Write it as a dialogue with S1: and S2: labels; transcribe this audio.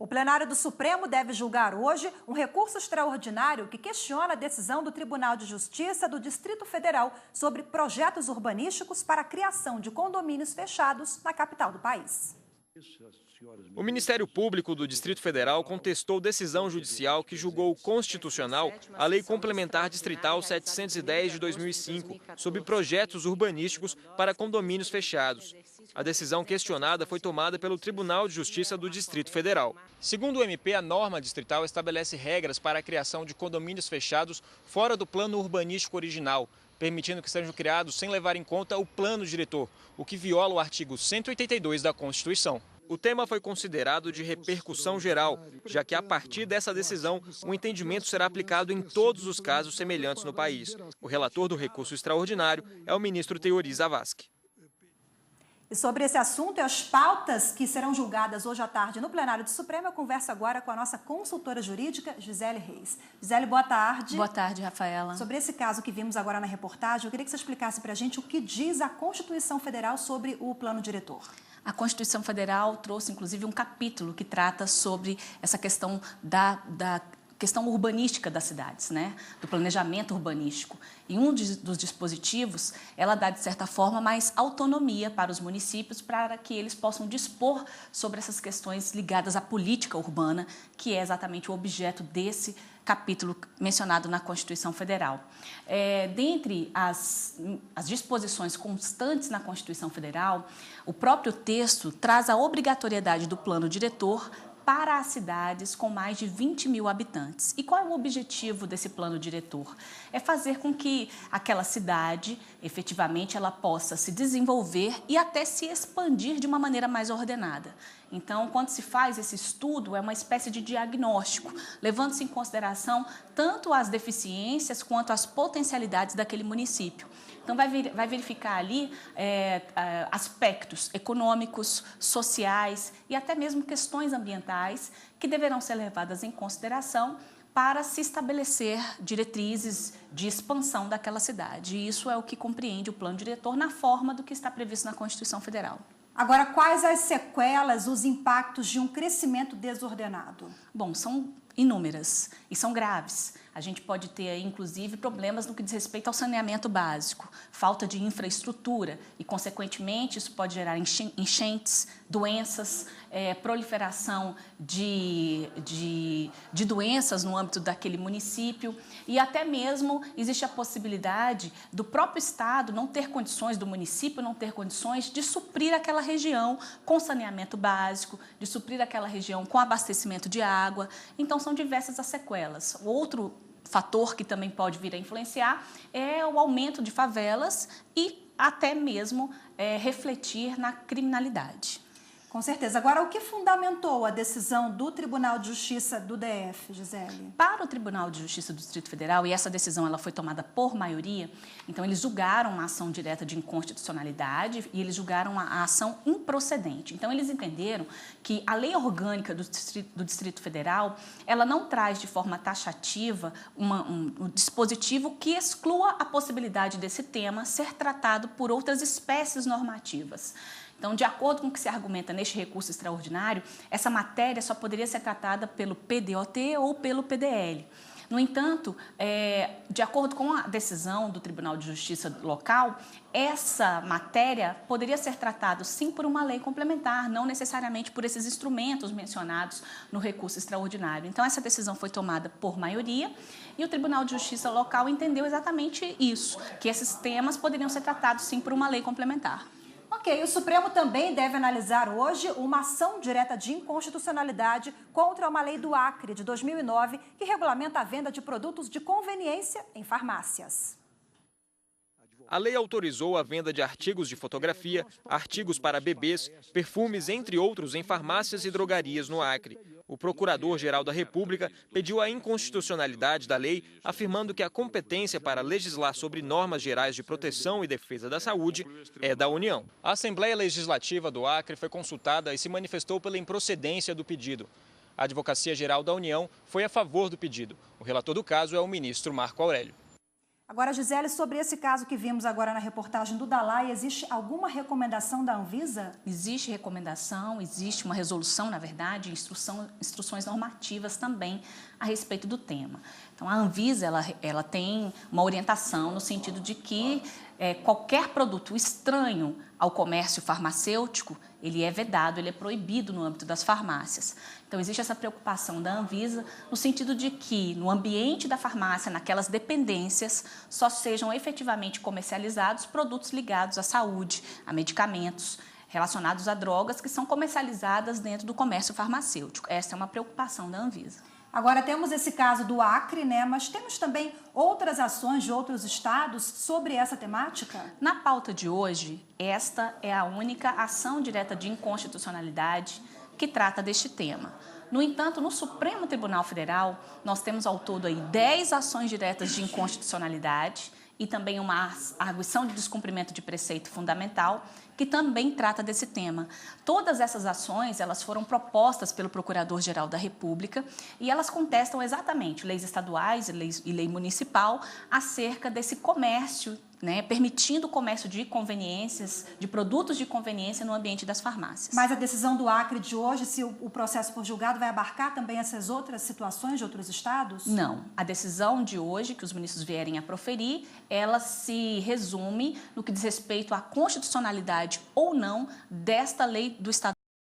S1: O plenário do Supremo deve julgar hoje um recurso extraordinário que questiona a decisão do Tribunal de Justiça do Distrito Federal sobre projetos urbanísticos para a criação de condomínios fechados na capital do país.
S2: O Ministério Público do Distrito Federal contestou decisão judicial que julgou constitucional a Lei Complementar Distrital 710 de 2005 sobre projetos urbanísticos para condomínios fechados. A decisão questionada foi tomada pelo Tribunal de Justiça do Distrito Federal. Segundo o MP, a norma distrital estabelece regras para a criação de condomínios fechados fora do plano urbanístico original, permitindo que sejam criados sem levar em conta o plano diretor, o que viola o artigo 182 da Constituição. O tema foi considerado de repercussão geral, já que a partir dessa decisão, o entendimento será aplicado em todos os casos semelhantes no país. O relator do recurso extraordinário é o ministro Teori Zavascki.
S1: E sobre esse assunto e as pautas que serão julgadas hoje à tarde no plenário do Supremo, eu converso agora com a nossa consultora jurídica, Gisele Reis. Gisele, boa tarde.
S3: Boa tarde, Rafaela.
S1: Sobre esse caso que vimos agora na reportagem, eu queria que você explicasse para a gente o que diz a Constituição Federal sobre o plano diretor.
S3: A Constituição Federal trouxe, inclusive, um capítulo que trata sobre essa questão da questão urbanística das cidades, né? Do planejamento urbanístico. E um dos dispositivos, ela dá, de certa forma, mais autonomia para os municípios para que eles possam dispor sobre essas questões ligadas à política urbana, que é exatamente o objeto desse capítulo mencionado na Constituição Federal. Dentre as disposições constantes na Constituição Federal, o próprio texto traz a obrigatoriedade do plano diretor para as cidades com mais de 20 mil habitantes. E qual é o objetivo desse plano diretor? É fazer com que aquela cidade, efetivamente, ela possa se desenvolver e até se expandir de uma maneira mais ordenada. Então, quando se faz esse estudo, é uma espécie de diagnóstico, levando-se em consideração tanto as deficiências quanto as potencialidades daquele município. Então, vai verificar ali aspectos econômicos, sociais e até mesmo questões ambientais que deverão ser levadas em consideração para se estabelecer diretrizes de expansão daquela cidade. E isso é o que compreende o plano diretor na forma do que está previsto na Constituição Federal.
S1: Agora, quais as sequelas, os impactos de um crescimento desordenado?
S3: Bom, são inúmeras e são graves. A gente pode ter, inclusive, problemas no que diz respeito ao saneamento básico, falta de infraestrutura e, consequentemente, isso pode gerar enchentes, doenças, proliferação de doenças no âmbito daquele município e até mesmo existe a possibilidade do próprio Estado não ter condições, do município não ter condições de suprir aquela região com saneamento básico, de suprir aquela região com abastecimento de água. Então, são diversas as sequelas. Outro fator que também pode vir a influenciar é o aumento de favelas e até mesmo refletir na criminalidade.
S1: Com certeza. Agora, o que fundamentou a decisão do Tribunal de Justiça do DF, Gisele?
S3: Para o Tribunal de Justiça do Distrito Federal, e essa decisão ela foi tomada por maioria, então eles julgaram a ação direta de inconstitucionalidade e eles julgaram a ação improcedente. Então, eles entenderam que a lei orgânica do Distrito Federal, ela não traz de forma taxativa um dispositivo que exclua a possibilidade desse tema ser tratado por outras espécies normativas. Então, de acordo com o que se argumenta neste recurso extraordinário, essa matéria só poderia ser tratada pelo PDOT ou pelo PDL. No entanto, de acordo com a decisão do Tribunal de Justiça local, essa matéria poderia ser tratada sim por uma lei complementar, não necessariamente por esses instrumentos mencionados no recurso extraordinário. Então, essa decisão foi tomada por maioria e o Tribunal de Justiça local entendeu exatamente isso, que esses temas poderiam ser tratados sim por uma lei complementar.
S1: Ok, o Supremo também deve analisar hoje uma ação direta de inconstitucionalidade contra uma lei do Acre de 2009 que regulamenta a venda de produtos de conveniência em farmácias.
S2: A lei autorizou a venda de artigos de fotografia, artigos para bebês, perfumes, entre outros, em farmácias e drogarias no Acre. O Procurador-Geral da República pediu a inconstitucionalidade da lei, afirmando que a competência para legislar sobre normas gerais de proteção e defesa da saúde é da União. A Assembleia Legislativa do Acre foi consultada e se manifestou pela improcedência do pedido. A Advocacia Geral da União foi a favor do pedido. O relator do caso é o ministro Marco Aurélio.
S1: Agora, Gisele, sobre esse caso que vimos agora na reportagem do Dalai, existe alguma recomendação da Anvisa?
S3: Existe recomendação, existe uma resolução, na verdade, instruções normativas também a respeito do tema. Então, a Anvisa ela tem uma orientação no sentido de que qualquer produto estranho ao comércio farmacêutico, ele é vedado, ele é proibido no âmbito das farmácias. Então, existe essa preocupação da Anvisa no sentido de que, no ambiente da farmácia, naquelas dependências, só sejam efetivamente comercializados produtos ligados à saúde, a medicamentos, relacionados a drogas que são comercializadas dentro do comércio farmacêutico. Essa é uma preocupação da Anvisa.
S1: Agora, temos esse caso do Acre, né? Mas temos também outras ações de outros estados sobre essa temática?
S3: Na pauta de hoje, esta é a única ação direta de inconstitucionalidade que trata deste tema. No entanto, no Supremo Tribunal Federal, nós temos ao todo aí 10 ações diretas de inconstitucionalidade e também uma arguição de descumprimento de preceito fundamental, que também trata desse tema. Todas essas ações, elas foram propostas pelo Procurador-Geral da República e elas contestam exatamente leis estaduais e lei municipal acerca desse comércio, né, permitindo o comércio de conveniências, de produtos de conveniência no ambiente das farmácias.
S1: Mas a decisão do Acre de hoje, se o processo for julgado, vai abarcar também essas outras situações de outros estados?
S3: Não. A decisão de hoje, que os ministros vierem a proferir, ela se resume no que diz respeito à constitucionalidade ou não desta lei do Estado